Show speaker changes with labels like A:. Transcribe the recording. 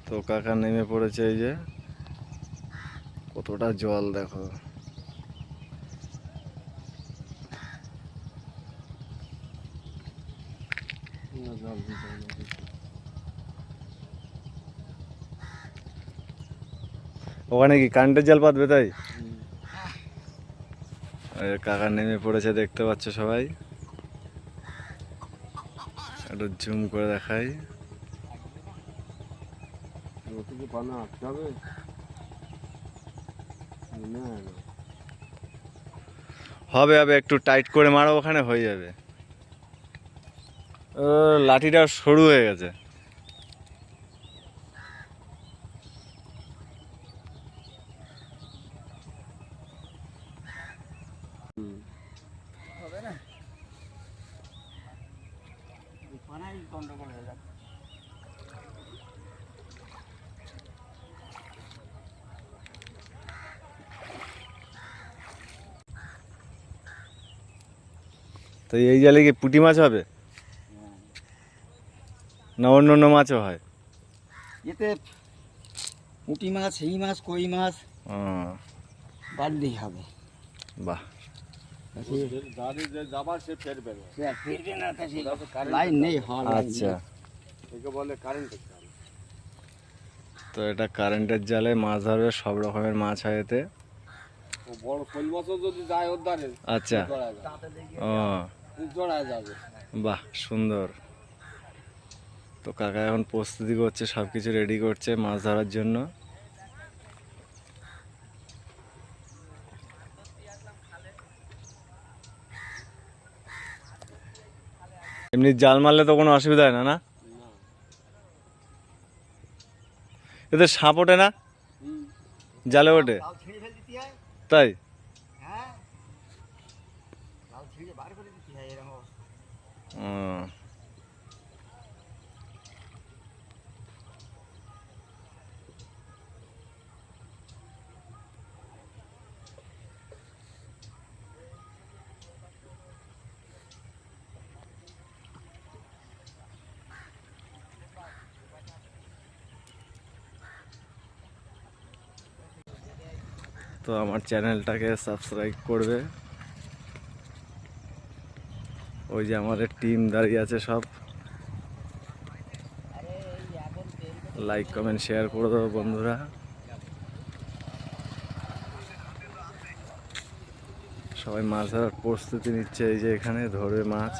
A: তো কাকা নেমে পড়েছে, এই যে কতটা জল দেখো। ওখানে কি কারেন্টের জাল পাতবে তাই? কাকা নেমে পড়েছে, দেখতে পাচ্ছ সবাই। একটু জুম করে দেখাই। হবে হবে, একটু টাইট করে মারো, ওখানে হয়ে যাবে। লাঠিটা সরু হয়ে গেছে। তো এই জালে কি পুঁটি মাছ হবে না অন্য অন্য মাছও হয়?
B: এতে পুঁটি মাছ, শিঙি মাছ, কই মাছ বাড়লেই হবে।
A: বাহ,
B: লাইন নেই।
A: আচ্ছা, তো এটা কারেন্টের জালে মাছ ধরবে, সব রকমের মাছ হয় এতে। আচ্ছা, ও বাহ, সুন্দর। তো কাকা এখন প্রস্তুতি করছে, সব কিছু রেডি করছে মাছ ধরার জন্য। এমনি জাল মারলে তো কোনো অসুবিধা হয় না, না? এতে সাপ ওঠে না, জালে ওঠে তাই? তো আমার চ্যানেলটাকে সাবস্ক্রাইব করবে। ওই যে আমাদের টিম দাঁড়িয়ে আছে, সব লাইক কমেন্ট শেয়ার করে দেবো বন্ধুরা। সবাই মাছ ধরার প্রস্তুতি নিচ্ছে, এই যে এখানে ধরবে মাছ।